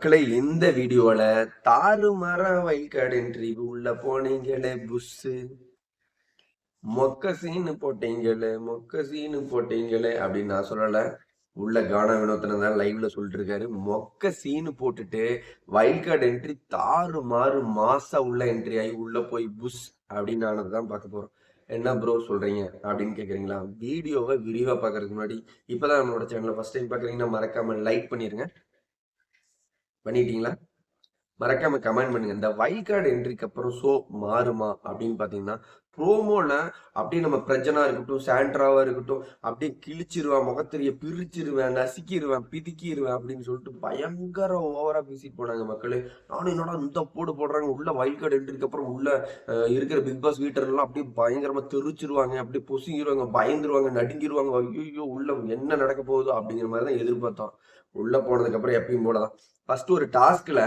மக்களே இந்த வீடியோல தாறுமாற வைல்ட் என்ட்ரி உள்ள போனீங்களே புஷ்ஷு மொக்க சீனு போட்டீங்களே அப்படின்னு நான் சொல்லல. உள்ள கானா வினோத்தனை தான் லைவ்ல சொல்லிட்டு இருக்காரு. மொக்க சீனு போட்டுட்டு வைல்ட் என்ட்ரி தாறுமாறு மாசா உள்ள என்ட்ரி ஆகி உள்ள போய் புஷ் அப்படின்னு ஆனதுதான் பார்க்க போறோம். என்ன ப்ரோ சொல்றீங்க அப்படின்னு கேக்குறீங்களா? வீடியோவை விரிவா பாக்குறதுக்கு முன்னாடி இப்பதான் நம்மளோட சேனலை ஃபர்ஸ்ட் டைம் பாக்குறீங்கன்னா மறக்காம லைக் பண்ணிருங்க. பண்ணிட்டீங்களா? மறக்காம கமெண்ட் பண்ணுங்க. இந்த வைல்ட் கார்டு என்ட்ரிக்கு அப்புறம் ஷோ மாறுமா அப்படின்னு பாத்தீங்கன்னா, ப்ரோமோல அப்படியே நம்ம பிரஜனா இருக்கட்டும், சாண்ட்ராவா இருக்கட்டும், அப்படியே கிழிச்சிருவேன், முகத்திரிய பிரிச்சிருவேன், நசுக்கிடுவேன், பிதுக்கிடுவேன் அப்படின்னு சொல்லிட்டு பயங்கர ஓவரா பேசிட்டு போனாங்க மக்களே. நானும் என்னடா இந்த போடு போடுறாங்க, உள்ள வைல்ட் கார்டு என்ட்ரிக்கு அப்புறம் உள்ள இருக்கிற பிக் பாஸ் வீட்டர் எல்லாம் அப்படியே பயங்கரமா தெரிச்சிருவாங்க, அப்படியே பொசுங்கிடுவாங்க, பயந்துருவாங்க, நடுங்கிடுவாங்க, ஐயோ உள்ள என்ன நடக்க போகுதோ அப்படிங்கிற மாதிரி தான் எதிர்பார்த்தோம். உள்ள போனதுக்கு அப்புறம் எப்பயும் போலதான் ஃபர்ஸ்ட் ஒரு டாஸ்க்ல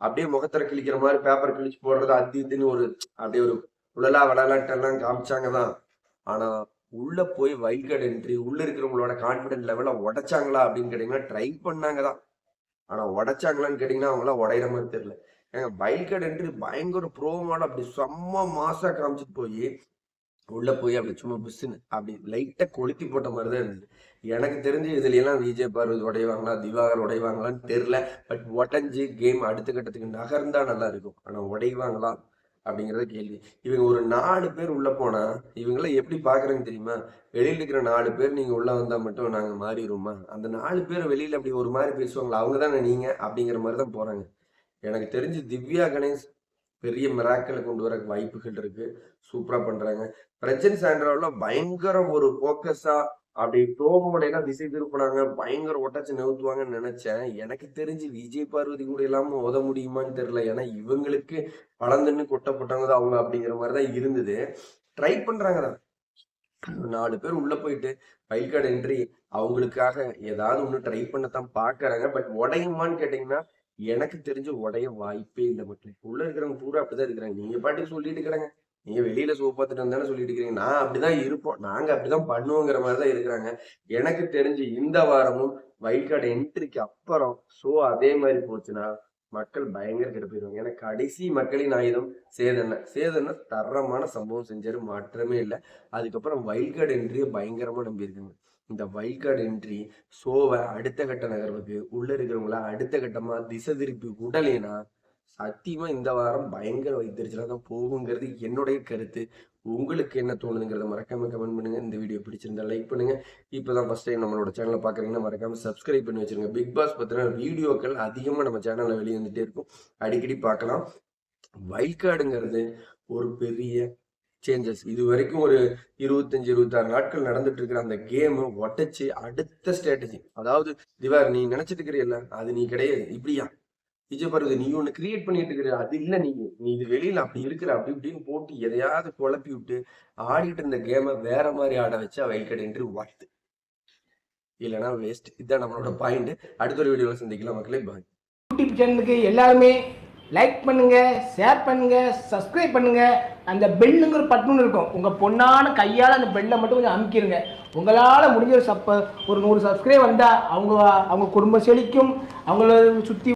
அப்படியே முகத்திர கிழிக்கிற மாதிரி பேப்பர் கிழிச்சு போடுறது அது இதுன்னு ஒரு அப்படியே ஒரு உழலா விளையாட்டெல்லாம் காமிச்சாங்க தான். ஆனா உள்ள போய் வைல்ட் கார்டு என்ட்ரி உள்ள இருக்கிறவங்களோட கான்பிடன்ட் லெவல உடைச்சாங்களா அப்படின்னு கேட்டீங்கன்னா ட்ரை பண்ணாங்க தான். ஆனா உடைச்சாங்களான்னு கேட்டீங்கன்னா அவங்களாம் உடையிற மாதிரி தெரியல. ஏங்க வைல்ட் கார்டு என்ட்ரி பயங்கர ப்ரோமோட அப்படி செம்ம மாசா காமிச்சிட்டு போய் உள்ள போய் அப்படி சும்மா புஷ்ஷுன்னு அப்படி லைட்டா கொளுத்தி போட்ட மாதிரி தான் இருந்தது. எனக்கு தெரிஞ்சு இதுல எல்லாம் விஜய் பார்வதி உடைவாங்களா, திவாகர் உடைவாங்களான்னு தெரியல. பட் உடஞ்சி கேம் அடுத்த கட்டத்துக்கு நகர்ந்தா நல்லா இருக்கும். ஆனா உடைவாங்களா அப்படிங்கறத கேள்வி. இவங்க ஒரு 4 பேர் உள்ள போனா இவங்கள எப்படி பாக்குறாங்க தெரியுமா? வெளியில இருக்கிற 4 பேர் நீங்க உள்ள வந்தா மட்டும் நாங்க மாறிடுமா? அந்த 4 பேர் வெளியில அப்படி ஒரு மாதிரி பேசுவாங்களா, அவங்க தானே நீங்க அப்படிங்கிற மாதிரி தான் போறாங்க. எனக்கு தெரிஞ்சு திவ்யா கணேஷ் பெரிய மிராக்களை கொண்டு வர வாய்ப்புகள் இருக்கு. சூப்பரா பண்றாங்க. பிரஜன் சாண்ட்ராவுல பயங்கர ஒரு போக்கஸா அப்படி ப்ரோமோடையெல்லாம் திசை திருப்பினாங்க. பயங்கர ஒட்டச்சு நிறுத்துவாங்கன்னு நினைச்சேன். எனக்கு தெரிஞ்சு விஜய் பார்வதி கூட இல்லாம உத முடியுமான்னு தெரியல. ஏன்னா இவங்களுக்கு பழந்துன்னு கொட்டப்பட்டவங்க தான் அவங்க அப்படிங்கிற மாதிரிதான் இருந்தது. ட்ரை பண்றாங்க தான். 4 பேர் உள்ள போயிட்டு வைல்ட் கார்டு என்ட்ரி அவங்களுக்காக ஏதாவது ஒண்ணு ட்ரை பண்ணத்தான் பாக்குறாங்க. பட் உடையுமான்னு கேட்டீங்கன்னா எனக்கு தெரிஞ்ச உடைய வாய்ப்பே இல்லை மக்களே. உள்ள இருக்கிறவங்க பூரா அப்படிதான் இருக்கிறாங்க. நீங்க பாட்டுக்கு சொல்லிட்டு இருக்கிறாங்க, நீங்க வெளியில ஷோ பார்த்துட்டு வந்தானே சொல்லிட்டு இருக்கிறீங்க. நான் அப்படிதான் இருப்போம், நாங்க அப்படிதான் பண்ணுவோங்கிற மாதிரிதான் இருக்கிறாங்க. எனக்கு தெரிஞ்சு இந்த வாரமும் வைல்ட் கார்டு என்ட்ரிக்கு அப்புறம் ஷோ அதே மாதிரி போச்சுன்னா மக்கள் பயங்கர கெட்டு போயிருவாங்க. ஏன்னா கடைசி மக்களின் ஆயுதம் சேதன தரமான சம்பவம் செஞ்சாரு, மாற்றமே இல்லை. அதுக்கப்புறம் வைல்ட் கார்டு என்ட்ரியை பயங்கரமா நம்பி இருக்காங்க. இந்த வைல்ட் கார்டு என்ட்ரி ஷோவை அடுத்த கட்ட நகர்வுக்கு உள்ள இருக்கிறவங்கள அடுத்த கட்டமா திசை திருப்பி விடலைன்னா சத்தியமா இந்த வாரம் பயங்கர வைத்தறிச்சலா தான் போகுங்கிறது என்னுடைய கருத்து. உங்களுக்கு என்ன தோணுதுங்கிறத மறக்காம கமெண்ட் பண்ணுங்க. இந்த வீடியோ பிடிச்சிருந்தா லைக் பண்ணுங்க. இப்பதான் ஃபர்ஸ்ட் டைம் நம்மளோட சேனலை பாக்குறீங்கன்னா மறக்காம சப்ஸ்கிரைப் பண்ணி வச்சிருங்க. பிக் பாஸ் பத்தின வீடியோக்கள் அதிகமா நம்ம சேனல்ல வெளியே வந்துட்டே இருக்கும், அடிக்கடி பார்க்கலாம். வைல்ட் கார்டுங்கிறது ஒரு பெரிய சேஞ்சஸ். இது வரைக்கும் ஒரு 25-26 நாட்கள் நடந்துட்டு இருக்கிற அந்த கேம் உடைச்சு அடுத்த ஸ்ட்ராட்டஜி, அதாவது திவார் நீ நினைச்சிட்டு இருக்கிறியல்ல அது நீ கிடையாது, இப்படியா விஜய் பார்வதி நீ ஒண்ணு கிரியேட் பண்ணிட்டு இருக்கிற அது இல்ல, நீ நீ இது வெளியில அப்படி இருக்கிற அப்படி இப்படின்னு போட்டு எதையாவது குழப்பி விட்டு ஆடிட்டு இருந்த கேமை வேற மாதிரி ஆட வச்சா வைல்ட் கார்டு என்ட்ரி வார்த்து இல்லைன்னா வேஸ்ட். இதுதான் நம்மளோட பாயிண்ட். அடுத்த ஒரு வீடியோல சந்திக்கலாம் மக்களே. பாய். யூடியூப் சேனலுக்கு எல்லாருமே லைக் பண்ணுங்க, ஷேர் பண்ணுங்க, சப்ஸ்கிரைப் பண்ணுங்க. அந்த பெல்லுங்கிற பட்டன் இருக்கும், உங்க பொண்ணான கையால் அந்த பெல்லை மட்டும் கொஞ்சம் அமுக்கிடுங்க. உங்களால் முடிஞ்ச ஒரு 100 சப்ஸ்கிரைப் வந்தால் அவங்க குடும்பம் செழிக்கும். அவங்கள சுற்றி